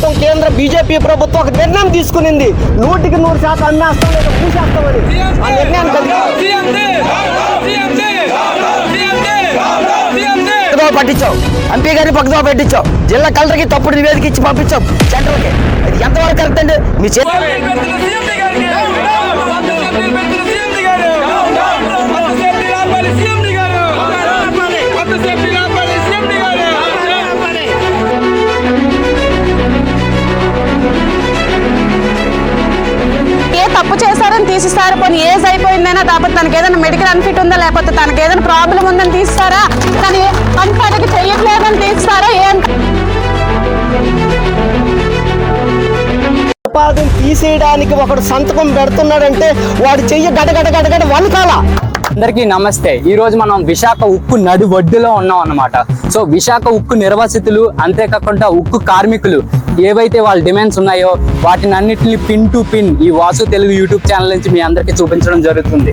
ప్రభుత్వం, కేంద్ర బీజేపీ ప్రభుత్వం ఒక నిర్ణయం తీసుకునింది. 100% అమ్మేస్తాం లేదా మూసేస్తామని. ఆ నిర్ణయాన్ని పట్టించావు, ఎంపీ గారిని పక్కదో పెట్టించావు, జిల్లా కలెక్టర్కి తప్పుడు నివేదిక ఇచ్చి పంపించావు సెంట్రల్కి. ఇది ఎంతవరకు కరెక్ట్ అండి? మీ తప్పు చేశారని తీసిస్తారు. కొన్ని ఏజ్ అయిపోయిందైనా, లేకపోతే తనకి ఏదైనా మెడికల్ అన్ఫిట్ ఉందా, లేకపోతే తనకి ఏదైనా ప్రాబ్లం ఉందని తీస్తారా, కానీ పనికి చెయ్యట్లేదని తీస్తారా? ఏం ఉపాధిని తీసేయడానికి ఒకడు సంతకం పెడుతున్నాడంటే వాడు చెయ్యి గడగడ వణకాల. అందరికీ నమస్తే. ఈ రోజు మనం విశాఖ ఉక్కు నడి ఒడ్డులో ఉన్నాం అన్నమాట. సో విశాఖ ఉక్కు నిర్వాసితులు, అంతేకాకుండా ఉక్కు కార్మికులు ఏవైతే వాళ్ళ డిమాండ్స్ ఉన్నాయో వాటిని అన్నిటిని పిన్ టు పిన్ ఈ వాసు తెలుగు యూట్యూబ్ ఛానల్ నుంచి మీ అందరికీ చూపించడం జరుగుతుంది.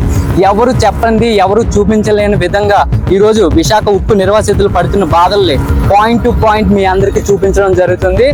ఎవరు చెప్పండి, ఎవరు చూపించలేని విధంగా ఈ రోజు విశాఖ ఉక్కు నిర్వాసితులు పడుతున్న బాధల్ని పాయింట్ టు పాయింట్ మీ అందరికీ చూపించడం జరుగుతుంది.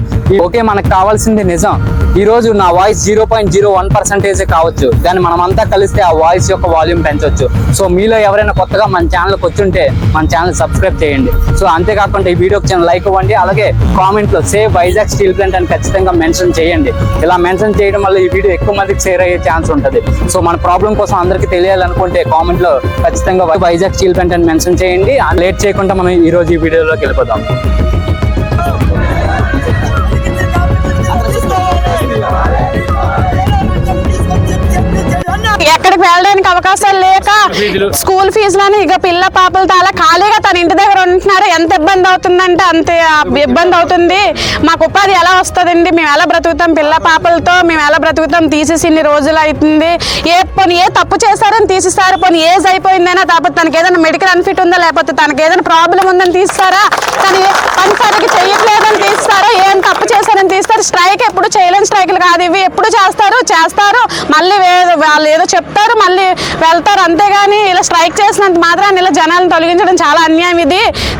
ఓకే, మనకు కావాల్సింది నిజం. ఈ రోజు నా వాయిస్ 0.01% కావచ్చు, కానీ మనమంతా కలిస్తే ఆ వాయిస్ యొక్క వాల్యూమ్ పెంచవచ్చు. సో మీలో ఎవరైనా కొత్తగా మన ఛానల్కి వచ్చుంటే మన ఛానల్ సబ్స్క్రైబ్ చేయండి. సో అంతేకాకుండా ఈ వీడియోకి ఛానల్ లైక్ ఇవ్వండి. అలాగే కామెంట్లో సేవ్ వైజాగ్ స్టీల్ ప్లాంట్ అని ఖచ్చితంగా మెన్షన్ చేయండి. ఇలా మెన్షన్ చేయడం వల్ల ఈ వీడియో ఎక్కువ మందికి షేర్ అయ్యే ఛాన్స్ ఉంటుంది. సో మన ప్రాబ్లం కోసం అందరికీ తెలియాలనుకుంటే కామెంట్లో ఖచ్చితంగా వైజాగ్ స్టీల్ ప్లాంట్ అని మెన్షన్ చేయండి. లేట్ చేయకుండా మనం ఈ రోజు ఈ వీడియోలోకి వెళ్ళిపోదాం. ఎక్కడికి వెళ్ళడానికి అవకాశాలు లేక స్కూల్ ఫీజులని ఇక పిల్ల పాపలతో అలా ఖాళీగా తన ఇంటి దగ్గర ఉంటున్నారు. ఎంత ఇబ్బంది అవుతుందంటే అంత ఇబ్బంది అవుతుంది. మాకు ఉపాధి ఎలా వస్తుందండి? మేము ఎలా బ్రతుకుతాం? పిల్ల పాపలతో మేము ఎలా బ్రతుకుతాం? తీసేసి ఇన్ని రోజులు అవుతుంది. ఏ తప్పు చేశారని తీసిస్తారు. పోనీ ఏజ్ అయిపోయిందైనా, లేకపోతే తనకి ఏదైనా మెడికల్ అన్ఫిట్ ఉందా, లేకపోతే తనకి ఏదైనా ప్రాబ్లం ఉందని తీస్తారా, కానీ పనికి చెయ్యట్లేదని తీస్తారా? ఏం తప్పు చేశారని తీస్తారు. స్ట్రైక్ ఎప్పుడు చేయలేని స్ట్రైకులు కాదు ఇవి. ఎప్పుడు చేస్తారు మళ్ళీ వాళ్ళు ఏదో చెప్తారు, మళ్ళీ వెళ్తారు. అంతేగాని ఇలా స్ట్రైక్ చేసినంత మాత్రాన్ని ఇలా జనాలను తొలగించడం చాలా అన్యాయం.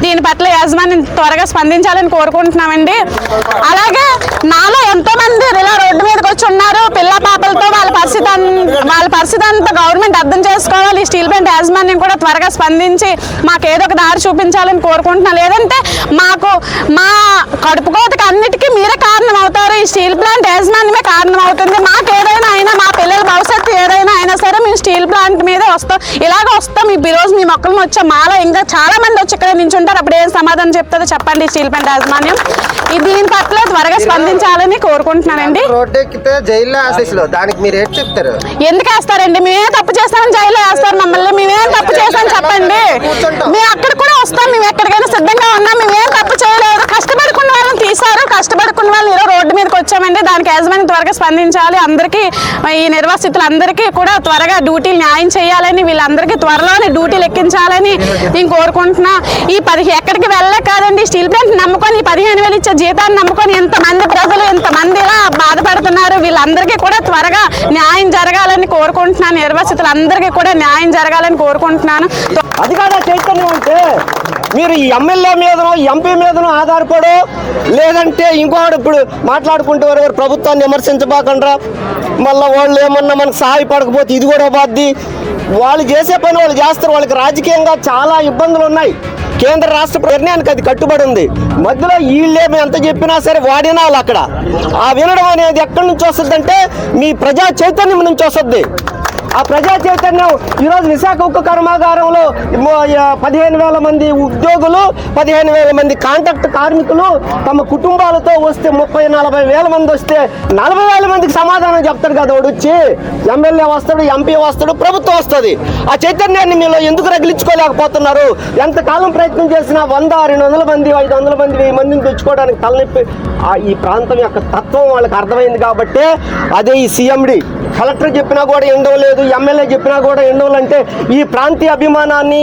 దీని పట్ల యాజమాన్యం త్వరగా స్పందించాలని కోరుకుంటున్నామండి. అలాగే నాలో ఎంతో మంది ఇలా రోడ్డు మీదకి వచ్చి ఉన్నారు పిల్ల పాపలతో. వాళ్ళ పరిస్థితి అంతా గవర్నమెంట్ అర్థం చేసుకోవాలి. ఈ స్టీల్ ప్లాంట్ యాజమాన్యం కూడా త్వరగా స్పందించి మాకు ఏదో ఒక దారి చూపించాలని కోరుకుంటున్నాను. లేదంటే మాకు మా కడుపుకోతకి అన్నిటికీ మీరే కారణం అవుతారు. ఈ స్టీల్ ప్లాంట్ యాజమాన్యమే కారణం అవుతుంది. మాకు ఏదైనా అయినా, మా పిల్లల భవిష్యత్తు ఏదైనా అయినా సరే మేము స్టీల్ ప్లాంట్ మీదే వస్తాం. ఇలాగ వస్తాం. ఈ రోజు మీ మొక్కలు వచ్చాం. మాలో ఇంకా చాలా మంది వచ్చి ఇక్కడ నించుంటారు. అప్పుడు ఏం సమాధానం చెప్తారో చెప్పండి స్టీల్ ప్లాంట్ యాజమాన్యం. దీని పట్ల త్వరగా స్పందించాలని కోరుకుంటున్నానండి. ఎందుకు వేస్తారండి? మేమే తప్పు చేస్తామని జైల్లో వేస్తారు మమ్మల్ని. మేమేం తప్పు చేస్తామని చెప్పండి. మేము అక్కడ కూడా వస్తాం. మేము ఎక్కడికైనా సిద్ధంగా ఉన్నాం. మేమేం తప్పు చేయలేదు. కష్టపడుకున్న వాళ్ళని తీశారు. కష్టపడుకున్న వాళ్ళు ఈరోజు రోడ్డు మీదకి వచ్చామండి. దానికి యాజమాన్యం త్వరగా స్పందించాలి. అందరికీ, ఈ నిర్వాసితులందరికీ కూడా త్వరగా డ్యూటీలు న్యాయం చేయాలని, వీళ్ళందరికీ త్వరలోనే డ్యూటీలు ఎక్కించాలని నేను కోరుకుంటున్నా. ఎక్కడికి వెళ్ళలే కాదండి, స్టీల్ ప్లాంట్ నమ్ముకొని 15,000 ఇచ్చే జీతాన్ని నమ్ముకొని ఎంతమంది ప్రజలు ఎంతమంది ఇలా బాధపడుతున్నారు. వీళ్ళందరికీ కూడా త్వరగా న్యాయం జరగాలని కోరుకుంటున్నాను. నిర్వాసితులందరికీ కూడా న్యాయం జరగాలని కోరుకుంటున్నాను. అది కాదా చైతన్యం అంటే? మీరు ఈ ఎమ్మెల్యే మీదనో ఎంపీ మీదనో ఆధారపడో, లేదంటే ఇంకోటి ఇప్పుడు మాట్లాడుకుంటూ వారు ప్రభుత్వాన్ని విమర్శించబాకండ్రా. మళ్ళీ వాళ్ళు ఏమన్నా మనకు సహాయపడకపోతే ఇది కూడా బాధ్యత. వాళ్ళు చేసే పని వాళ్ళు చేస్తారు. వాళ్ళకి రాజకీయంగా చాలా ఇబ్బందులు ఉన్నాయి. కేంద్ర రాష్ట్ర నిర్ణయానికి అది కట్టుబడి ఉంది. మధ్యలో వీళ్ళేమి ఎంత చెప్పినా సరే వాడినాలి అక్కడ. ఆ వినడం అనేది ఎక్కడి నుంచి వస్తుందంటే మీ ప్రజా చైతన్యం నుంచి వస్తుంది. ఆ ప్రజా చైతన్యం ఈరోజు విశాఖ ఉక్కు కర్మాగారంలో 15,000 మంది ఉద్యోగులు, 15,000 మంది కాంట్రాక్ట్ కార్మికులు తమ కుటుంబాలతో వస్తే 30-40 మంది వస్తే 40,000 మందికి సమాధానం చెప్తాడు కదా. వాడు వచ్చి ఎమ్మెల్యే వస్తాడు, ఎంపీ వస్తాడు, ప్రభుత్వం వస్తుంది. ఆ చైతన్యాన్ని మీలో ఎందుకు రగిలించుకోలేకపోతున్నారు? ఎంతకాలం ప్రయత్నం చేసినా 100-200 మంది, 500 మంది, 1000 మందిని తెచ్చుకోవడానికి తలనొప్పి. ఈ ప్రాంతం యొక్క తత్వం వాళ్ళకి అర్థమైంది కాబట్టి అదే ఈ CMD కలెక్టర్ చెప్పినా కూడా ఎండవ లేదు, ఎమ్మెల్యే చెప్పినా కూడా ఎండవలంటే ఈ ప్రాంతీయ అభిమానాన్ని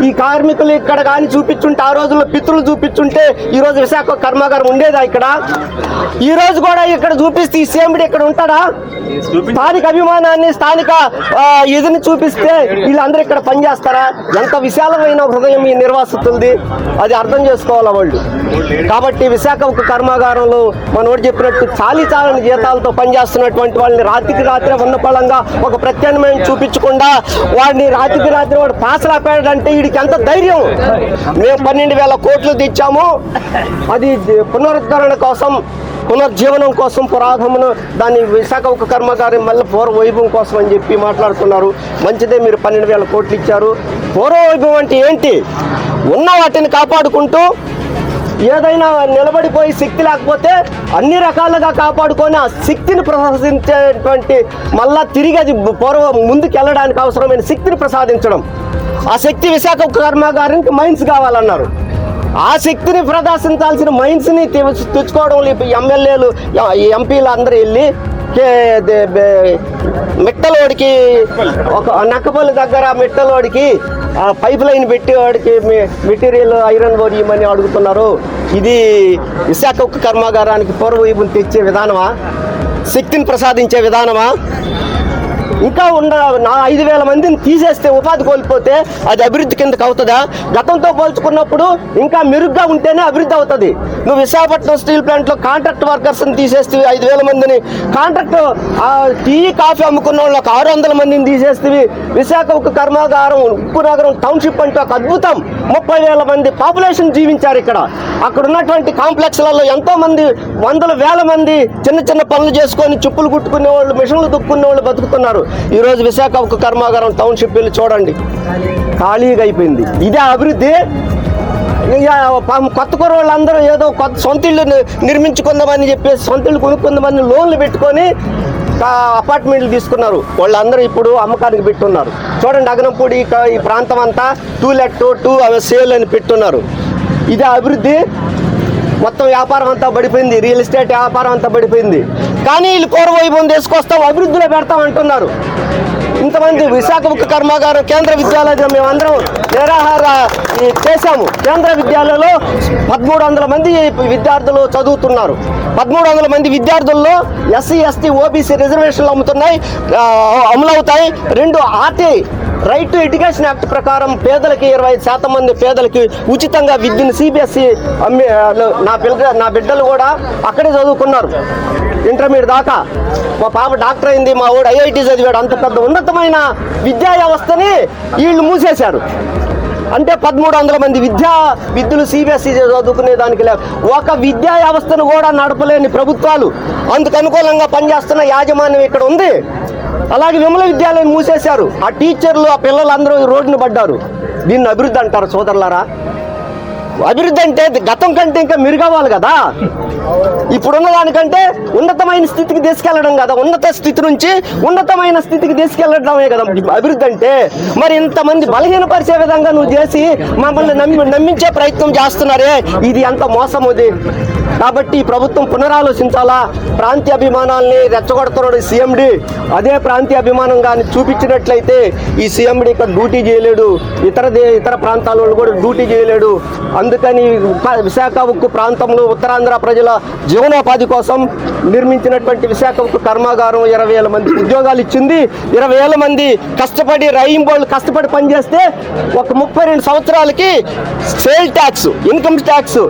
ఈ కార్మికులు ఇక్కడ కానీ చూపించుంటే, ఆ రోజుల్లో పితృలు చూపించుంటే ఈరోజు విశాఖ కర్మాగారం ఉండేదా ఇక్కడ? ఈ రోజు కూడా ఇక్కడ చూపిస్తే ఈ సీఎండి ఇక్కడ ఉంటాడా? స్థానిక అభిమానాన్ని, స్థానిక ఇదిని చూపిస్తే వీళ్ళందరూ ఇక్కడ పనిచేస్తారా? ఎంత విశాలమైన హృదయం ఈ నిర్వాసితులది, అది అర్థం చేసుకోవాలా వాళ్ళు. కాబట్టి విశాఖ ఉక్కు కర్మాగారంలో మనోడు చెప్పినట్టు చాలని జీతాలతో పనిచేస్తున్నటువంటి వాళ్ళని రాత్రికి రాత్రి ఉన్నపళంగా ఒక ప్రత్యామ్నాయం చూపించకుండా వాడిని రాత్రికి రాత్రి వాడు పాసలాపాడంటే వీడికి ఎంత ధైర్యం? మేము 12,000 కోట్లు తెచ్చాము, అది పునరుద్ధరణ కోసం, పునర్జీవనం కోసం, పురాధమును దాన్ని విశాఖ ఉక్కు కర్మాగారం మళ్ళీ పూర్వ వైభవం కోసం అని చెప్పి మాట్లాడుతున్నారు. మంచిదే, మీరు 12,000 కోట్లు ఇచ్చారు. పూర్వ వైభవం అంటే ఏంటి? ఉన్న వాటిని కాపాడుకుంటూ ఏదైనా నిలబడిపోయి శక్తి లేకపోతే అన్ని రకాలుగా కాపాడుకొని ఆ శక్తిని ప్రసాదించేటువంటి మళ్ళా తిరిగి అది ముందుకు వెళ్ళడానికి అవసరమైన శక్తిని ప్రసాదించడం. ఆ శక్తి విశాఖ ఉక్కు కర్మాగారానికి మైన్స్ కావాలన్నారు. ఆ శక్తిని ప్రదర్శించాల్సిన మైన్స్ని తెచ్చుకోవడం ఎమ్మెల్యేలు, ఎంపీలు అందరూ వెళ్ళి మిట్టలోడికి, ఒక నక్కపల్లి దగ్గర మిట్టలోడికి పైప్ లైన్ పెట్టేవాడికి మెటీరియల్ ఐరన్ ఓర్ ఇవ్వమని అడుగుతున్నారు. ఇది విశాఖ ఉక్కు కర్మాగారానికి పూర్వవైపును తెచ్చే విధానమా? శక్తిని ప్రసాదించే విధానమా? ఇంకా 5,000 మందిని తీసేస్తే, ఉపాధి కోల్పోతే అది అభివృద్ధి కిందకి అవుతుందా? గతంతో పోల్చుకున్నప్పుడు ఇంకా మెరుగ్గా ఉంటేనే అభివృద్ధి అవుతుంది. నువ్వు విశాఖపట్నం స్టీల్ ప్లాంట్లో కాంట్రాక్ట్ వర్కర్స్ని తీసేస్తే 5,000 మందిని, కాంట్రాక్ట్ టీ కాఫీ అమ్ముకున్న వాళ్ళు 600 మందిని తీసేస్తే, విశాఖ ఉక్కు కర్మాగారం ఉప్పు నగరం టౌన్షిప్ అంటే ఒక అద్భుతం. 30,000 మంది పాపులేషన్ జీవించారు ఇక్కడ. అక్కడ ఉన్నటువంటి కాంప్లెక్స్లలో ఎంతో మంది, 100,000 మంది చిన్న చిన్న పనులు చేసుకొని చెప్పులు కుట్టుకునే వాళ్ళు, మిషన్లు దుక్కునే వాళ్ళు బతుకుతున్నారు. ఈరోజు విశాఖ ఉక్కు కర్మాగారం టౌన్షిప్ వెళ్ళి చూడండి, ఖాళీగా అయిపోయింది. ఇదే అభివృద్ధి? కొత్త కుర్రోళ్ళందరూ ఏదో కొత్త సొంత ఇళ్ళు నిర్మించుకుందామని చెప్పేసి, సొంత ఇళ్ళు కొనుక్కుందామని లోన్లు పెట్టుకొని అపార్ట్మెంట్లు తీసుకున్నారు. వాళ్ళందరూ ఇప్పుడు అమ్మకానికి పెట్టున్నారు. చూడండి, అగనంపూడి ఈ ప్రాంతం అంతా 2 సేల్ అని పెట్టున్నారు. ఇదే అభివృద్ధి? మొత్తం వ్యాపారం అంతా పడిపోయింది, రియల్ ఎస్టేట్ వ్యాపారం అంతా పడిపోయింది. కానీ వీళ్ళు పూర్వవైభవం తీసుకొస్తాం, అభివృద్ధిలో పెడతాం అంటున్నారు. ఇంతమంది విశాఖ ఉక్కు కర్మాగారం కేంద్ర విద్యాలయం మేమందరం నిరాహార చేశాము. కేంద్ర విద్యాలయంలో 1,300 మంది విద్యార్థులు చదువుతున్నారు. 1,300 మంది విద్యార్థుల్లో SC ST OBC రిజర్వేషన్లు అమలవుతాయి. 2 RT right to education act ప్రకారం పేదలకి 25% మంది పేదలకి ఉచితంగా విద్యను CBSE నా బిడ్డలు కూడా అక్కడే చదువుకున్నారు, ఇంటర్మీడియట్ దాకా. మా పాప డాక్టర్ అయింది, మా వాడు IIT చదివాడు. అంత పెద్ద ఉన్నతమైన విద్యా వ్యవస్థని వీళ్ళు మూసేశారు. అంటే 1,300 మంది విద్యులు CBSE చదువుకునే దానికి ఒక విద్యా వ్యవస్థను కూడా నడపలేని ప్రభుత్వాలు, అందుకు అనుకూలంగా పనిచేస్తున్న యాజమాన్యం ఇక్కడ ఉంది. అలాగే విమల విద్యాలయం మూసేశారు. ఆ టీచర్లు, ఆ పిల్లలందరూ రోడ్డును పడ్డారు. దీన్ని అభివృద్ధి అంటారు సోదరులారా? అభివృద్ధి అంటే గతం కంటే ఇంకా మెరుగవ్వాలి కదా. ఇప్పుడున్న దానికంటే ఉన్నతమైన స్థితికి తీసుకెళ్లడం కదా, ఉన్నత స్థితి నుంచి ఉన్నతమైన స్థితికి తీసుకెళ్లడమే కదా అభివృద్ధి అంటే. మరి ఇంతమంది బలహీనపరిచే విధంగా నువ్వు చేసి మమ్మల్ని నమ్మించే ప్రయత్నం చేస్తున్నారే, ఇది ఎంత మోసం అది. కాబట్టి ఈ ప్రభుత్వం పునరాలోచించాలా. ప్రాంతీయ అభిమానాల్ని రెచ్చగొడుతున్నాడు సీఎండి. అదే ప్రాంతీయ అభిమానం కానీ చూపించినట్లయితే ఈ సీఎండి ఇక్కడ డ్యూటీ చేయలేడు, ఇతర ప్రాంతాల వాళ్ళు కూడా డ్యూటీ చేయలేడు. అందుకని విశాఖ ఉక్కు ప్రాంతంలో ఉత్తరాంధ్ర ప్రజల జీవనోపాధి కోసం నిర్మించినటువంటి విశాఖ ఉక్కు కర్మాగారం 20,000 మంది ఉద్యోగాలు ఇచ్చింది. 20,000 మంది కష్టపడి రైంబోళ్ళు కష్టపడి పనిచేస్తే ఒక 32 సంవత్సరాలకి sale tax, income tax,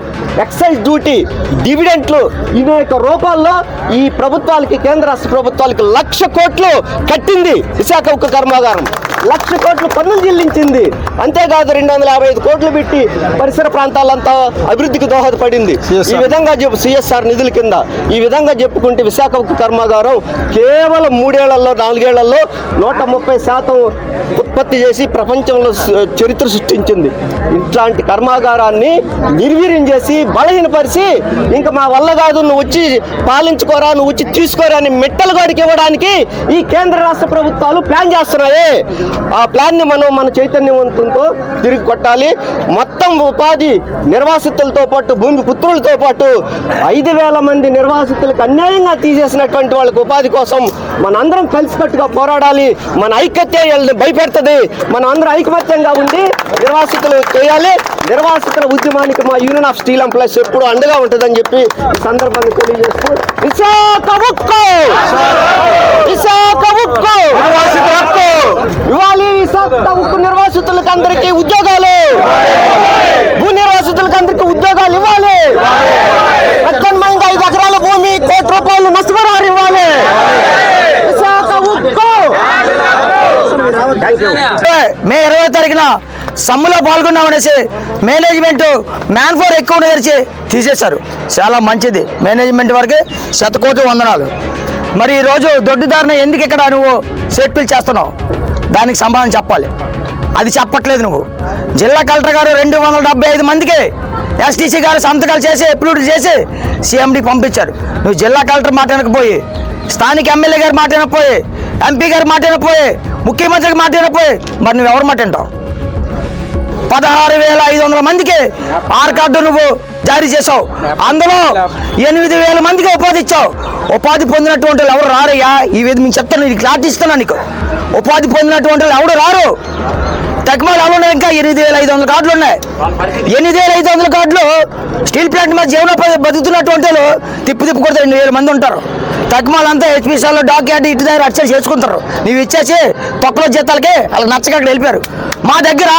excise duty, డివిడెంట్లు అనేక రూపాల్లో ఈ ప్రభుత్వాలకి, కేంద్ర రాష్ట్ర ప్రభుత్వాలకి 1,00,000 కోట్లు కట్టింది విశాఖ ఉక్కు కర్మాగారం. 1,00,000 కోట్లు పన్నులు చెల్లించింది. అంతేకాదు 255 కోట్లు పెట్టి పరిసర ప్రాంతాలంతా అభివృద్ధికి దోహదపడింది. ఈ విధంగా CSR నిధుల కింద ఈ విధంగా చెప్పుకుంటే విశాఖ ఉక్కు కర్మాగారం కేవలం 3 ఏళ్లలో 4 ఏళ్లలో 130% ఉత్పత్తి చేసి ప్రపంచంలో చరిత్ర సృష్టించింది. ఇట్లాంటి కర్మాగారాన్ని నిర్వీర్యం చేసి బలహీనపరిచి ఇంకా మా వల్ల కాదు, నువ్వు వచ్చి పాలించుకోరా, నువ్వు వచ్చి తీసుకోరా అని మెట్టలు గడికి ఇవ్వడానికి ఈ కేంద్ర రాష్ట్ర ప్రభుత్వాలు ప్లాన్ చేస్తున్నాయి. ఆ ప్లాన్ ని మనం మన చైతన్యవంతంతో తిరిగి కొట్టాలి. మొత్తం ఉపాధి నిర్వాసితులతో పాటు భూమి పుత్రులతో పాటు 5,000 మంది నిర్వాసితులకు అన్యాయంగా తీసేసినటువంటి వాళ్ళకి ఉపాధి కోసం మనందరం కలిసికట్టుగా పోరాడాలి. మన ఐక్యత వీళ్ళని భయపెడుతుంది. మనం అందరం ఐకమత్యంగా ఉండి నిర్వాసితులు చేయాలి. నిర్వాసితుల ఉద్యమానికి మా యూనియన్ ఆఫ్ స్టీల్ ఎంప్లాయీస్ ఎప్పుడు అండగా ఉంటుందని చెప్పి ఈ సందర్భంగా తెలియజేస్తూ విశాఖ ఉక్కు, విశాఖ ఉక్కు ఇవ్వాలి. విశాఖ ఉక్కు నిర్వాసితులకు అందరికీ ఉద్యోగాలు, భూ నిర్వాసితులకు అందరికీ ఉద్యోగాలు ఇవ్వాలి. ప్రత్యామ్నాయంగా 5 ఎకరాల భూమి ₹1,00,00,000 నష్టపరిహారం ఇవ్వాలి. విశాఖ ఉక్కు. మే 20వ తారీఖున సమ్ములో పాల్గొన్నామనేసి మేనేజ్మెంట్ మ్యాన్ ఫోర్ ఎక్కువ తెరిచి తీసేశారు. చాలా మంచిది, మేనేజ్మెంట్ వరకు 100 కోట్ల వందనాలు. మరి ఈరోజు దొడ్డిదారిన ఎందుకు ఇక్కడ నువ్వు సెటిల్ చేస్తున్నావు, దానికి సమాధానం చెప్పాలి. అది చెప్పట్లేదు నువ్వు. జిల్లా కలెక్టర్ గారు 275 మందికి ఎస్టీసీ గారు సంతకాలు చేసి అప్రూవ్ చేసి సీఎండీకి పంపించారు. నువ్వు జిల్లా కలెక్టర్ మాట వినకపోయి, స్థానిక ఎమ్మెల్యే గారి మాట వినకపోయి, ఎంపీ గారి మాట వినకపోయి, ముఖ్యమంత్రికి మాట వినకపోయి, మరి నువ్వు ఎవరి మాట వింటావు? 16,500 మందికి ఆర్ కార్డు నువ్వు జారీ చేసావు. అందులో 8,000 మందికి ఉపాధి ఇచ్చావు. ఉపాధి పొందినటువంటి వాళ్ళు ఎవరు రారయ్యా? ఈ విధంగా నేను చెప్తాను, నీకు క్లారిటీ ఇస్తున్నా. నీకు ఉపాధి పొందినటువంటి వాళ్ళు ఎవరు రారు. తక్కువలు ఎవరు ఉన్నాయి? ఇంకా 8,500 కార్డులు ఉన్నాయి. 8,500 కార్డులు స్టీల్ ప్లాంట్ మీద జీవనోపాధి బతుకుతున్నటువంటి వాళ్ళు తిప్పు కొడితే 2,000 మంది ఉంటారు. తక్కువలంతా హెచ్పిసాల్లో డాక్యార్డ్ ఇటు దగ్గర అర్చన చేసుకుంటారు. నీవు ఇచ్చేసి తొక్కలో జీతాలకి వాళ్ళకి నచ్చక అక్కడ వెళ్ళిపోయారు. మా దగ్గర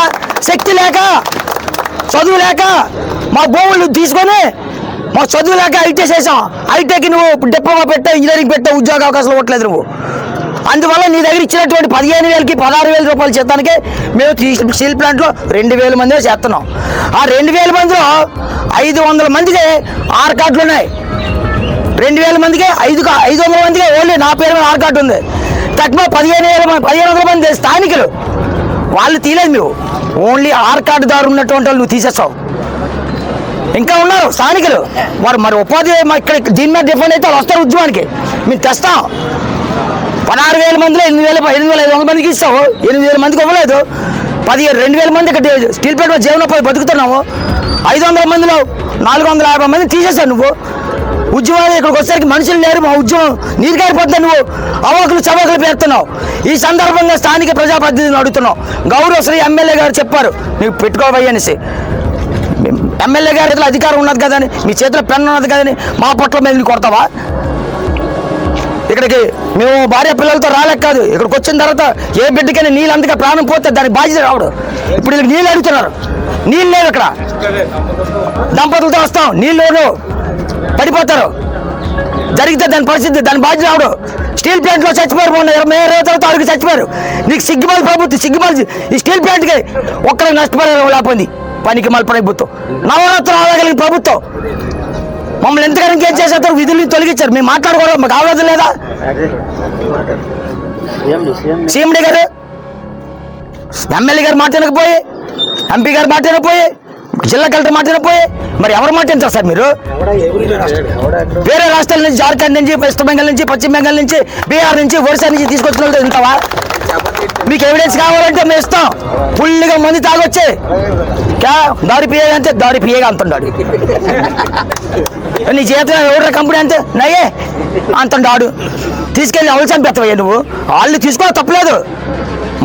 శక్తి లేక, చదువు లేక మా భూములు తీసుకొని మా చదువు లేక ఐటీ చేసాం. ఐటీకి నువ్వు డిప్లొమా పెట్టా, ఇంజనీరింగ్ పెట్టా, ఉద్యోగ అవకాశాలు ఇవ్వట్లేదు నువ్వు. అందువల్ల నీ దగ్గర ఇచ్చినటువంటి 15,000కి 16,000 రూపాయలు చేస్తానికి మేము స్టీల్ ప్లాంట్లో 2,000 మంది చేస్తున్నాం. ఆ 2,000 మందిలో 500 మందికి ఆర్ కార్డులు ఉన్నాయి. 2,000 మందికి 500 మందికి ఓన్లీ నా పేరు మీద ఆర్ కార్డు ఉంది. తక్కువ 1,500 మంది స్థానికులు వాళ్ళు తీయలేదు. నువ్వు ఓన్లీ ఆర్ కార్డు దారు ఉన్నటువంటి వాళ్ళు నువ్వు తీసేస్తావు. ఇంకా ఉన్నారు స్థానికులు. మరి ఉపాధి ఇక్కడ దీని మీద డిఫరెంట్ అయితే వాళ్ళు వస్తారు ఉద్యమానికి. మేము తెస్తాం. 16,000 మందిలో 8,500 మందికి ఇస్తావు. 8,000 మందికి ఇవ్వలేదు. 2,000 మంది ఇక్కడ స్టీల్ ప్లాంట్ జీవనోపాధి బతుకుతున్నాము. 500 మందిలో 450 మంది తీసేసావు నువ్వు. ఉద్యమాలు ఇక్కడికి వచ్చేసరికి మనుషులు లేరు. మా ఉద్యమం నీరు గారిపోతే నువ్వు అవాకులు చవాకులు పేరుతున్నావు. ఈ సందర్భంగా స్థానిక ప్రజాప్రతినిధులను అడుగుతున్నావు. గౌరవశ్రీ ఎమ్మెల్యే గారు చెప్పారు నీకు పెట్టుకోవాలి అనేసి. ఎమ్మెల్యే గారి చేతిలో అధికారం ఉన్నది కదని, మీ చేతిలో పెన్ను ఉన్నది కదని మా పట్ల మీద నీకు కొడతావా? ఇక్కడికి మేము భార్య పిల్లలతో రాలేక కాదు. ఇక్కడికి వచ్చిన తర్వాత ఏ బిడ్డకైనా నీళ్ళు అందుకే ప్రాణం పోతే దాని బాధ్యత రావడు. ఇప్పుడు వీళ్ళకి నీళ్ళు అడుగుతున్నారు. నీళ్ళు లేవు ఇక్కడ. దంపతులతో వస్తాం, నీళ్ళు లేవు, పడిపోతారు. జరిగితే దాని పరిస్థితి, దాని బాధ్యత రావడు. స్టీల్ ప్లాంట్లో చచ్చిపోయారు. మొన్న 20 తర్వాత అడుగు చచ్చిపోయారు. నీకు సిగ్గుమాలి ప్రభుత్వం, సిగ్గుమాలి ఈ స్టీల్ ప్లాంట్కి ఒక్కరికి నష్టపరిహారం లేకపోయింది. పనికి మళ్ళీ ప్రభుత్వం, నవరత్నం ఆగలిగిన ప్రభుత్వం మమ్మల్ని ఎంతగానో ఏం చేసేస్తారు, విధుల్ని తొలగించారు. మేము మాట్లాడుకోవడం మాకు అవసరం లేదా? సీఎండీ గారు, ఎమ్మెల్యే గారు మాట వినకపోయి, ఎంపీ గారు మాట వినకపోయి, జిల్లా కలెక్టర్ మాట వినకపోయి, మరి ఎవరు మాట వింటారు సార్ మీరు? వేరే రాష్ట్రాల నుంచి, జార్ఖండ్ నుంచి, వెస్ట్ బెంగాల్ నుంచి, పశ్చిమ బెంగాల్ నుంచి, బీహార్ నుంచి, ఒరిస్సా నుంచి తీసుకొచ్చిన వాళ్ళు వింటావా? మీకు ఎవిడెన్స్ కావాలంటే మేము ఇస్తాం. ఫుల్గా మంది తాగొచ్చే దారి పియ్యగా అంతే, దారి పియ్యగా అంటున్నాడు. నీ చేతిలో ఎవరు కంపెనీ అంతే నయ్యే అంటున్నాడు. తీసుకెళ్ళి అవలు చంపేస్తావయ్యా నువ్వు. వాళ్ళు తీసుకో, తప్పలేదు.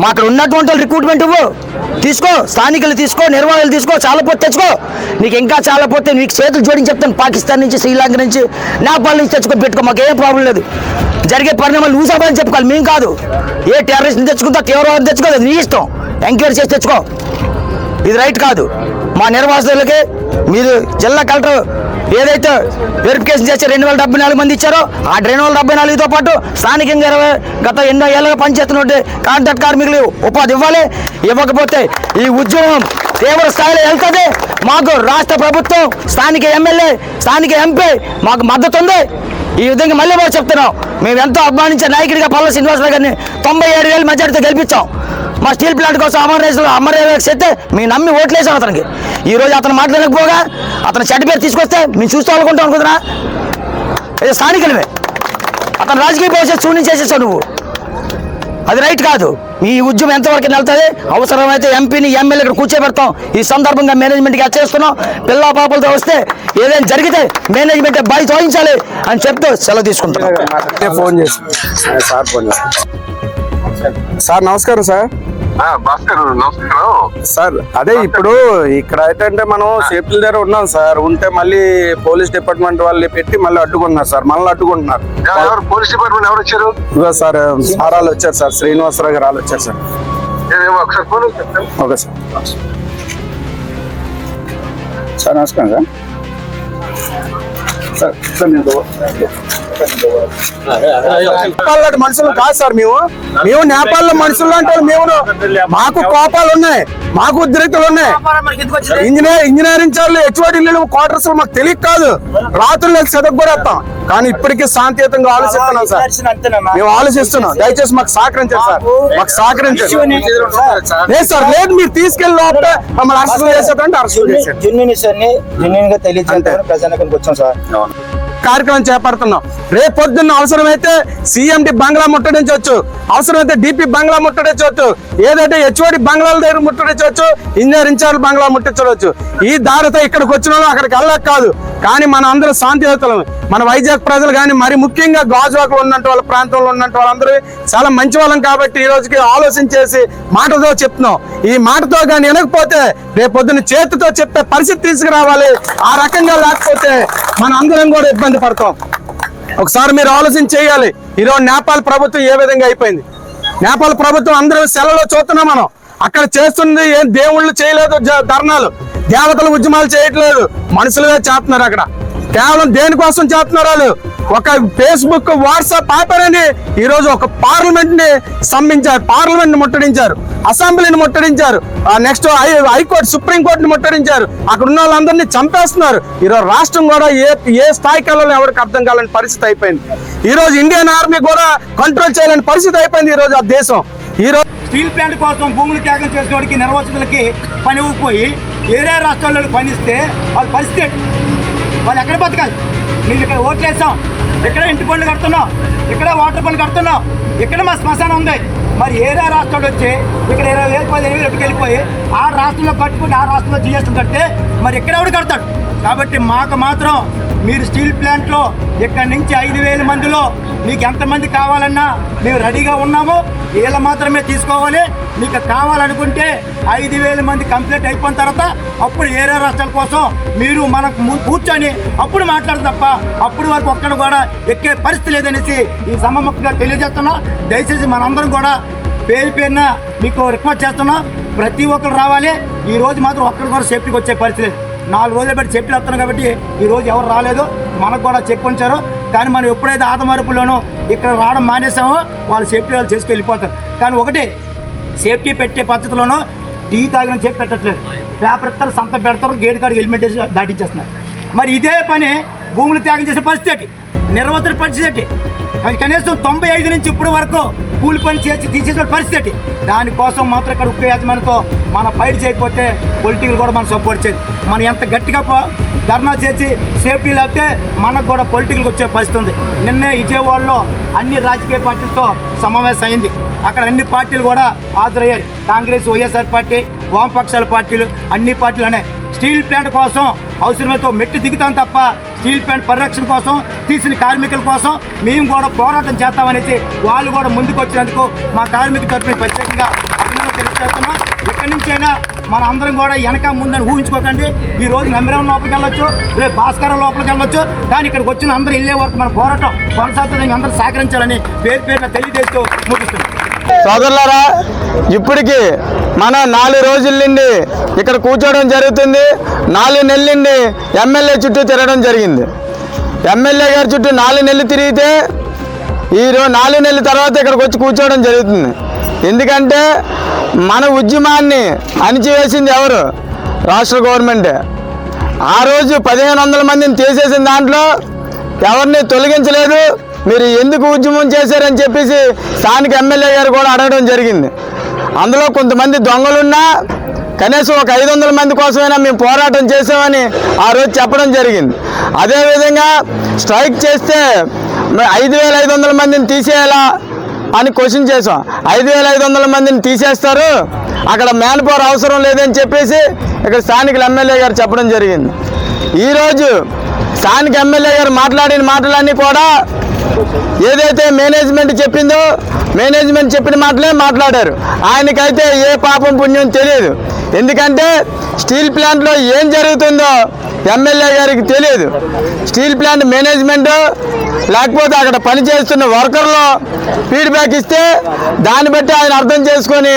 మా అక్కడ ఉన్నటువంటి రిక్రూట్మెంట్ ఇవ్వు, తీసుకో, స్థానికులు తీసుకో, నిర్వహణలు తీసుకో, చాలా పోతే తెచ్చుకో. నీకు ఇంకా చాలా పోతే నీకు చేతులు జోడించి చెప్తాను. పాకిస్తాన్ నుంచి, శ్రీలంక నుంచి, నేపాల్ నుంచి తెచ్చుకో, పెట్టుకో, మాకు ఏం ప్రాబ్లం లేదు. జరిగే పరిణామాలు నువ్వు సమాధానం చెప్పుకోవాలి, మేము కాదు. ఏ టెర్రరిస్ట్ని తెచ్చుకుంటా, తీవ్రవాదం తెచ్చుకోదు, నీ ఇష్టం. ఎంక్వైరీ చేసి తెచ్చుకో. ఇది రైట్ కాదు. మా నిర్వాసితులకి మీరు జిల్లా కలెక్టర్ ఏదైతే వెరిఫికేషన్ చేసి 2,074 మంది ఇచ్చారో ఆ 274తో పాటు స్థానికంగా గత 8 ఏళ్ళగా పనిచేస్తున్నట్టు కాంట్రాక్ట్ కార్మికులు ఉపాధి ఇవ్వాలి. ఇవ్వకపోతే ఈ ఉద్యమం తీవ్ర స్థాయిలో వెళ్తుంది. మాకు రాష్ట్ర ప్రభుత్వం, స్థానిక ఎమ్మెల్యే, స్థానిక ఎంపీ మాకు మద్దతు ఉంది. ఈ విధంగా మళ్ళీ కూడా చెప్తున్నాం. మేము ఎంతో అభిమానించే నాయకుడిగా పల్ల శ్రీనివాసరావు గారిని 97,000 మెజార్టీతో గెలిపించాం. మా స్టీల్ ప్లాంట్ కోసం అమరనాథ్ చేస్తే మేము నమ్మి ఓట్లేసాం అతనికి. ఈ రోజు అతను మాట్లాడకపోగా అతను చెడ్డ పేరు తీసుకొస్తే మేము చూస్తూ అనుకుంటాం అనుకుంటున్నా. ఇది స్థానికులమే, అతను రాజకీయ భవిష్యత్తు శూన్యం చేసేసావు నువ్వు. అది రైట్ కాదు. ఈ ఉద్యమం ఎంతవరకు వెళ్తుంది? అవసరమైతే ఎంపీని ఎమ్మెల్యే ఇక్కడ కూర్చోబెడతాం. ఈ సందర్భంగా మేనేజ్మెంట్కి హెచ్చరిస్తున్నాం. పిల్ల పాపలతో వస్తే ఏదైనా జరిగితే మేనేజ్మెంట్ బాధ్యత వహించాలి అని చెప్తూ సెలవు తీసుకుంటున్నాం. ఫోన్ చేసి సార్ నమస్కారం సార్. సార్ అదే ఇప్పుడు ఇక్కడ అయితే మనం సేఫ్టీ దగ్గర ఉన్నాం సార్. ఉంటే మళ్ళీ పోలీస్ డిపార్ట్మెంట్ వాళ్ళు పెట్టి మళ్ళీ అడ్డుకుంటున్నారు సార్, మనల్ని అడ్డుకుంటున్నారు. పోలీస్ డిపార్ట్మెంట్ ఎవరు వచ్చారు? ఇదిగో సార్ సారాలు వచ్చారు సార్, శ్రీనివాసరావు గారు వాళ్ళు వచ్చారు సార్. ఒకసారి ఫోన్ చెప్తాను. Okay sir. సార్ నమస్కారం సార్. నేపాల్ మనుషులు కాదు సార్, మేము నేపాల్లో మనుషులు అంటే మేము, మాకు కోపాలు ఉన్నాయి, మాకు ఉద్రిక్తులు ఉన్నాయి. ఇంజనీరింగ్ చాలు హెచ్ఓడి క్వార్టర్స్ మాకు తెలియక కాదు, రాత్రులు చదువు కూడా వస్తాం. కానీ ఇప్పటికీ శాంతియుతంగా ఆలోచిస్తున్నాం సార్, మేము ఆలోచిస్తున్నాం. దయచేసి మాకు సహకరించండి సార్, మాకు సహకరించండి. లేదు సార్, లేదు మీరు తీసుకెళ్ళి లోపల మమ్మల్ని అరెస్ట్ చేసేదంటే అరెస్ట్ చేశారు. ప్రజానికానికి వచ్చాం సార్, కార్యక్రమం చేపడుతున్నాం. రేపు పొద్దున్న అవసరమైతే సిఎండి బంగ్లా ముట్టడించవచ్చు, అవసరమైతే డిపి బంగ్లా ముట్టడించవచ్చు, ఏదైతే హెచ్ఓడి బంగ్లాల దగ్గర ముట్టడించవచ్చు, ఇంజనీర్ ఇన్ఛార్జ్ బంగ్లా ముట్టించవచ్చు. ఈ దారితో ఇక్కడికి వచ్చిన వాళ్ళు అక్కడికి వెళ్ళక కాదు. కానీ మన అందరూ శాంతియుతులం. మన వైజాగ్ ప్రజలు కానీ మరి ముఖ్యంగా గాజువాకలో ఉన్నట్టు వాళ్ళ ప్రాంతంలో ఉన్నట్టు వాళ్ళందరూ చాలా మంచి వాళ్ళం కాబట్టి ఈ రోజుకి ఆలోచించేసి మాటతో చెప్తున్నాం. ఈ మాటతో కానీ వినకపోతే రేపు పొద్దున్న చేతితో చెప్పే పరిస్థితి తీసుకురావాలి. ఆ రకంగా లేకపోతే మన అందరం కూడా ఇబ్బంది పడతాం. ఒకసారి మీరు ఆలోచన చేయాలి. ఈరోజు నేపాల్ ప్రభుత్వం ఏ విధంగా అయిపోయింది. నేపాల్ ప్రభుత్వం అందరూ సెలలో చూస్తున్నాం మనం. అక్కడ చేస్తుంది ఏం దేవుళ్ళు చేయలేదు, ధర్నాలు, దేవతలు ఉద్యమాలు చేయట్లేదు, మనుషులుగా చేస్తున్నారు. అక్కడ కేవలం దేనికోసం చేస్తున్నారు వాళ్ళు? ఒక ఫేస్బుక్ వాట్సాప్ ఆపారని ఈ రోజు ఒక పార్లమెంట్ ని స్తంభించారు, పార్లమెంట్ ని ముట్టడించారు, అసెంబ్లీని ముట్టడించారు, నెక్స్ట్ హైకోర్టు సుప్రీంకోర్టుని ముట్టడించారు. అక్కడ ఉన్న వాళ్ళందరినీ చంపేస్తున్నారు. ఈరోజు రాష్ట్రం కూడా ఏ స్థాయికి వెళ్ళాలో ఎవరికి అర్థం కాలేని పరిస్థితి అయిపోయింది. ఈ రోజు ఇండియన్ ఆర్మీ కూడా కంట్రోల్ చేయలేని పరిస్థితి అయిపోయింది ఈ రోజు ఆ దేశం. ఈ రోజు స్టీల్ ప్లాంట్ కోసం భూములు త్యాగం చేసేవాడికి నిర్వాసితులకి పని ఊపిపోయి వేరే రాష్ట్రాల్లో పనిస్తే వాళ్ళ పరిస్థితి వాళ్ళు ఎక్కడ బతకాలి? మీరు ఇక్కడ ఓట్లు వేసాం, ఇక్కడ ఇంటి పనులు కడుతున్నాం, ఇక్కడ వాటర్ పనులు కడుతున్నాం, ఇక్కడ మా శ్మశానం ఉంది. మరి ఏదో రాష్ట్రాలు వచ్చి ఇక్కడ 20,000 15,000 ఎట్టుకు వెళ్ళిపోయి ఆ రాష్ట్రంలో కట్టుకుంటే ఆ రాష్ట్రంలో జీఎస్టీ కడితే మరి ఇక్కడ ఎవడు కడతాడు? కాబట్టి మాకు మాత్రం మీరు స్టీల్ ప్లాంట్లో ఇక్కడ నుంచి 5,000 మందిలో మీకు ఎంతమంది కావాలన్నా మేము రెడీగా ఉన్నాము. వీళ్ళ మాత్రమే తీసుకోవాలి. మీకు కావాలనుకుంటే 5,000 మంది కంప్లీట్ అయిపోయిన తర్వాత అప్పుడు ఏరే రాష్ట్రాల కోసం మీరు మనకు కూర్చొని అప్పుడు మాట్లాడదు తప్ప అప్పుడు వరకు ఒక్కడ కూడా ఎక్కే పరిస్థితి లేదనేసి ఈ సభముఖంగా తెలియజేస్తున్నా. దయచేసి మనందరం కూడా పేరున మీకు రిక్వెస్ట్ చేస్తున్నాం, ప్రతి ఒక్కరు రావాలి. ఈ రోజు మాత్రం ఒక్కరు కూడా సేఫ్టీకి వచ్చే పరిస్థితి లేదు. 4 రోజులు బట్టి సేఫ్టీ వస్తున్నాం కాబట్టి ఈ రోజు ఎవరు రాలేదు. మనకు కూడా చెప్పి ఉంచారు. కానీ మనం ఎప్పుడైతే ఆదమరుపులోనూ ఇక్కడ రావడం మానేసామో వాళ్ళు సేఫ్టీ వాళ్ళు చేసుకు వెళ్ళిపోతారు. కానీ ఒకటి సేఫ్టీ పెట్టే పద్ధతిలోనూ టీ తాగిన చెప్పి పెట్టట్లేదు. పేపర్ ఇస్తారు, సంత పెడతారు, గేట్ కాడికి హెల్మెట్ వేసి దాటించేస్తున్నారు. మరి ఇదే పని భూములు త్యాగం చేసే పరిస్థితి, నిర్వహణ పరిస్థితి, కనీసం 95 నుంచి ఇప్పటి వరకు కూలి పని చేసి తీసేసిన పరిస్థితి. దానికోసం మాత్రం ఇక్కడ ఉప్పు యాజమాన్యంతో మన ఫైట్ చేయకపోతే పొలిటికల్ కూడా మనం సపోర్ట్ చేయదు. మనం ఎంత గట్టిగా ధర్నా చేసి సేఫ్టీ లేకపోతే మనకు కూడా పొలిటికల్కి వచ్చే పరిస్థితి ఉంది. నిన్నే విజయవాడలో అన్ని రాజకీయ పార్టీలతో సమావేశం అయింది. అక్కడ అన్ని పార్టీలు కూడా హాజరయ్యారు. కాంగ్రెస్, వైఎస్ఆర్ పార్టీ, వామపక్షాల పార్టీలు, అన్ని పార్టీలు అనే స్టీల్ ప్లాంట్ కోసం అవసరమైతే మెట్టి దిగుతాం తప్ప స్టీల్ ప్లాంట్ పరిరక్షణ కోసం తీసిన కార్మికుల కోసం మేము కూడా పోరాటం చేస్తామనేసి వాళ్ళు కూడా ముందుకు వచ్చినందుకు మా కార్మిక తరఫున ప్రత్యేకంగా అభినందనలు తెలియజేస్తున్నాం. ఎక్కడి నుంచైనా మన అందరం కూడా వెనక ముందని ఊహించుకోకండి. ఈ రోజు నమ్మిరం లోపలికి వెళ్ళొచ్చు, రేపు భాస్కరం లోపలికి వెళ్ళొచ్చు, కానీ ఇక్కడికి వచ్చిన అందరూ వెళ్ళే వరకు మన పోరాటం కొనసాగుతుందని అందరూ సహకరించాలని పేరున తెలియజేస్తూ ముగిస్తున్నాం. సోదరులారా, ఇప్పటికి మన 4 రోజుల నుండి ఇక్కడ కూర్చోవడం జరుగుతుంది. 4 నెలల నుండి ఎమ్మెల్యే చుట్టూ తిరగడం జరిగింది. ఎమ్మెల్యే గారి చుట్టూ 4 నెలలు తిరిగితే ఈరోజు 4 నెలల తర్వాత ఇక్కడికి వచ్చి కూర్చోవడం జరుగుతుంది. ఎందుకంటే మన ఉద్యమాన్ని అణిచివేసింది ఎవరు? రాష్ట్ర గవర్నమెంటే. ఆ రోజు 1,500 మందిని తీసేసిన దాంట్లో ఎవరిని తొలగించలేదు. మీరు ఎందుకు ఉద్యమం చేశారని చెప్పేసి స్థానిక ఎమ్మెల్యే గారు కూడా అడగడం జరిగింది. అందులో కొంతమంది దొంగలున్నా కనీసం ఒక 500 మంది కోసమైనా మేము పోరాటం చేసామని ఆ రోజు చెప్పడం జరిగింది. అదేవిధంగా స్ట్రైక్ చేస్తే 5,500 మందిని తీసేయాలా అని క్వశ్చన్ చేసాం. 5,500 మందిని తీసేస్తారు, అక్కడ మ్యాన్ పవర్ అవసరం లేదని చెప్పేసి ఇక్కడ స్థానికుల ఎమ్మెల్యే గారు చెప్పడం జరిగింది. ఈరోజు స్థానిక ఎమ్మెల్యే గారు మాట్లాడిన మాటలన్నీ కూడా ఏదైతే మేనేజ్మెంట్ చెప్పిందో మేనేజ్మెంట్ చెప్పిన మాటలే మాట్లాడారు. ఆయనకైతే ఏ పాపం పుణ్యం తెలియదు. ఎందుకంటే స్టీల్ ప్లాంట్లో ఏం జరుగుతుందో ఎమ్మెల్యే గారికి తెలియదు. స్టీల్ ప్లాంట్ మేనేజ్మెంట్ లేకపోతే అక్కడ పనిచేస్తున్న వర్కర్లు ఫీడ్బ్యాక్ ఇస్తే దాన్ని బట్టి ఆయన అర్థం చేసుకొని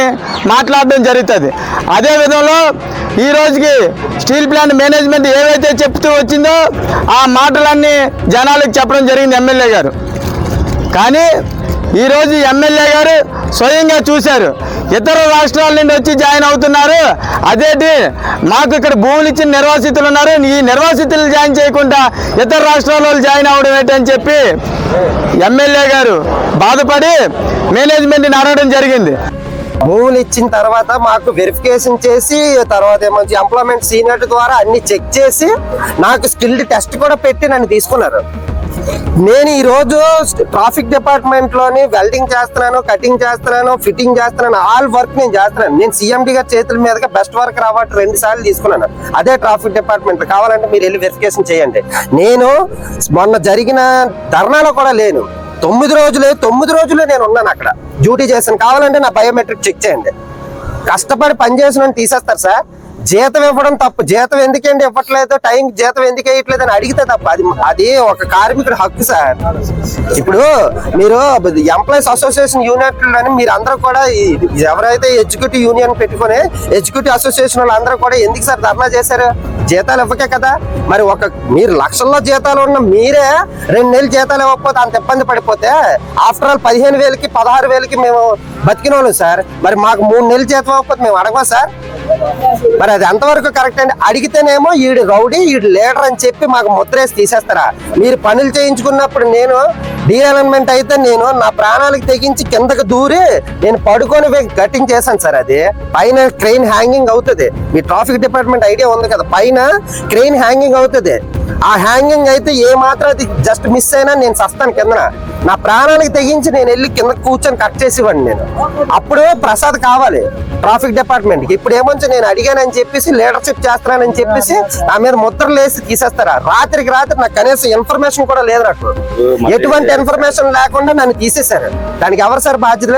మాట్లాడడం జరుగుతుంది. అదే విధంలో ఈ రోజుకి స్టీల్ ప్లాంట్ మేనేజ్మెంట్ ఏవైతే చెప్తూ వచ్చిందో ఆ మాటలన్నీ జనాలకు చెప్పడం జరిగింది ఎమ్మెల్యే గారు. కానీ ఈరోజు ఎమ్మెల్యే గారు స్వయంగా చూశారు, ఇతర రాష్ట్రాల నుండి వచ్చి జాయిన్ అవుతున్నారు. అదేంటి మాకు ఇక్కడ భూములు ఇచ్చిన నిర్వాసితులు ఉన్నారు, ఈ నిర్వాసితులు జాయిన్ చేయకుండా ఇతర రాష్ట్రాల వాళ్ళు జాయిన్ అవ్వడం ఏంటని చెప్పి ఎమ్మెల్యే గారు బాధపడి మేనేజ్మెంట్ని అడగడం జరిగింది. భూములు ఇచ్చిన తర్వాత మాకు వెరిఫికేషన్ చేసి తర్వాత ఏమో ఎంప్లాయ్మెంట్ సీనియర్ ద్వారా అన్ని చెక్ చేసి నాకు స్కిల్డ్ టెస్ట్ కూడా పెట్టి నన్ను తీసుకున్నారు. నేను ఈ రోజు ట్రాఫిక్ డిపార్ట్మెంట్ లోని వెల్డింగ్ చేస్తున్నాను, కటింగ్ చేస్తున్నాను, ఫిట్టింగ్ చేస్తున్నాను, ఆల్ వర్క్ నేను చేస్తున్నాను. నేను CMD గారి చేతుల మీదుగా బెస్ట్ వర్క్ అవార్డు 2 సార్లు తీసుకున్నాను. అదే ట్రాఫిక్ డిపార్ట్మెంట్. కావాలంటే మీరు వెళ్ళి వెరిఫికేషన్ చేయండి. నేను మొన్న జరిగిన ధర్నాలో కూడా లేను. 9 రోజులే నేను ఉన్నాను అక్కడ, డ్యూటీ చేశాను. కావాలంటే నా బయోమెట్రిక్ చెక్ చేయండి. కష్టపడి పని చేసిన తీసేస్తారు సార్. జీతం ఇవ్వడం తప్పు. జీతం ఎందుకంటే ఇవ్వట్లేదు, టైం జీతం ఎందుకు వేయట్లేదు అని అడిగితే తప్పు. అది ఒక కార్మికుడి హక్కు సార్. ఇప్పుడు మీరు ఎంప్లాయీస్ అసోసియేషన్ యూనియన్లని మీరు అందరూ కూడా ఎవరైతే ఎగ్జిక్యూటివ్ యూనియన్ పెట్టుకుని ఎగ్జిక్యూటివ్ అసోసియేషన్ వాళ్ళు అందరూ కూడా ఎందుకు సార్ ధర్నా చేశారు? జీతాలు ఇవ్వకే కదా. మరి మీరు లక్షల్లో జీతాలు ఉన్న మీరే 2 నెలలు జీతాలు ఇవ్వకపోతే అంత ఇబ్బంది పడిపోతే ఆఫ్టర్ ఆల్ 15,000కి 16,000కి మేము బతికిన వాళ్ళం సార్. మరి మాకు 3 నెలలు జీతం ఇవ్వకపోతే మేము అడగమా సార్? మరి అది ఎంతవరకు కరెక్ట్ అండి? అడిగితేనేమో ఈడు రౌడీ, ఈడు లీడర్ అని చెప్పి మాకు ముద్రేసి తీసేస్తారా? మీరు పనులు చేయించుకున్నప్పుడు నేను డీఅలైన్మెంట్ అయితే నేను నా ప్రాణాలకు తెగించి కిందకు దూరి నేను పడుకొని కటింగ్ చేశాను సార్. అది పైన క్రెయిన్ హ్యాంగింగ్ అవుతుంది. మీ ట్రాఫిక్ డిపార్ట్మెంట్ ఐడియా ఉంది కదా, పైన క్రెయిన్ హ్యాంగింగ్ అవుతుంది. ఆ హ్యాంగింగ్ అయితే ఏ మాత్రం అది జస్ట్ మిస్ అయినా నేను సస్తాను కిందన. నా ప్రాణానికి తెగించి నేను వెళ్ళి కింద కూర్చొని కట్ చేసేవాడిని నేను. అప్పుడు ప్రసాద్ కావాలి ట్రాఫిక్ డిపార్ట్మెంట్కి. ఇప్పుడు ఏమొచ్చి నేను అడిగానని చెప్పేసి లీడర్షిప్ చేస్తున్నానని చెప్పేసి నా మీద ముద్రలు వేసి తీసేస్తారా? రాత్రికి రాత్రి నాకు కనీసం ఇన్ఫర్మేషన్ కూడా లేదు. నాకు ఎటువంటి ఇన్ఫర్మేషన్ లేకుండా నన్ను తీసేశారు. దానికి ఎవరు సార్ బాధ్యత?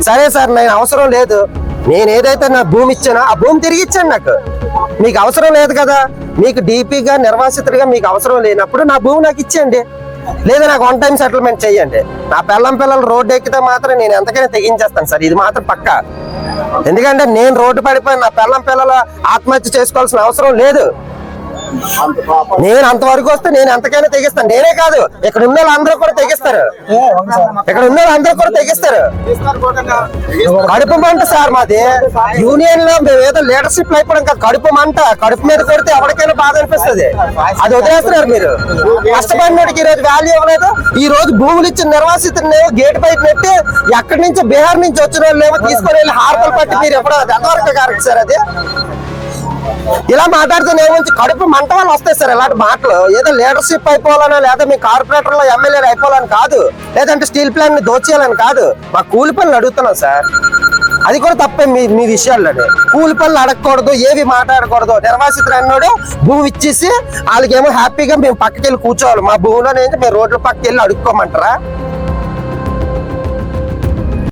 సరే సార్, నేను అవసరం లేదు, నేను ఏదైతే నా భూమి ఇచ్చానో ఆ భూమి తిరిగి ఇచ్చాను. నాకు మీకు అవసరం లేదు కదా. మీకు డీపీగా నిర్వాసితుడిగా మీకు అవసరం లేనప్పుడు నా భూమి నాకు ఇచ్చేయండి, లేదా నాకు 1 టైం సెటిల్మెంట్ చేయండి. నా పిల్లలు రోడ్డు ఎక్కితే మాత్రం నేను ఎంతకైనా తెగించేస్తాను సార్. ఇది మాత్రం పక్కా. ఎందుకంటే నేను రోడ్డు పడిపోయి నా పిల్లలు ఆత్మహత్య చేసుకోవాల్సిన అవసరం లేదు. నేను అంతవరకు వస్తే నేను ఎంతకైనా తెగిస్తాను. నేనే కాదు, ఇక్కడ ఉన్న వాళ్ళందరూ కూడా తెగిస్తారు. కడుపు మంట సార్ మాది. యూనియన్ లో మేము ఏదో లీడర్షిప్ అయిపోవడం కాదు, కడుపు మంట. కడుపు మీద కొడితే ఎవరికైనా బాధ అనిపిస్తుంది. అది వదిలేస్తున్నారు మీరు. కష్టపడినోడికి ఈ రోజు వాల్యూ ఇవ్వలేదు. ఈ రోజు భూములు ఇచ్చిన నిర్వాసితులు గేట్ బయట నెట్టి ఎక్కడి నుంచో బీహార్ నుంచి వచ్చిన వాళ్ళు ఏమో తీసుకొని వెళ్ళి హార్పల్ పట్టి మీరు ఎప్పుడో అది ఎంతవరకు కరెక్ట్ సార్? అది ఇలా మాట్లాడితే ఏమొచ్చి కడుపు మంట వాళ్ళు వస్తాయి సార్. ఇలాంటి మాటలు ఏదో లీడర్షిప్ అయిపోవాలన్నా, లేదా మీ కార్పొరేటర్లో ఎమ్మెల్యేలు అయిపోవాలని కాదు, లేదంటే స్టీల్ ప్లాంట్ ని దోచేయాలని కాదు. మా కూలి పనులు అడుగుతున్నాం సార్. అది కూడా తప్పే మీ విషయాల్లోనే. కూలి పనులు అడగకూడదు, ఏవి మాట్లాడకూడదు. నిర్వాసితులు అన్నాడు భూమి ఇచ్చేసి వాళ్ళకేమో హ్యాపీగా మేము పక్కకి వెళ్ళి కూర్చోవాలి. మా భూమిలో మేము రోడ్ల పక్కకి వెళ్ళి అడుక్కోమంటారా?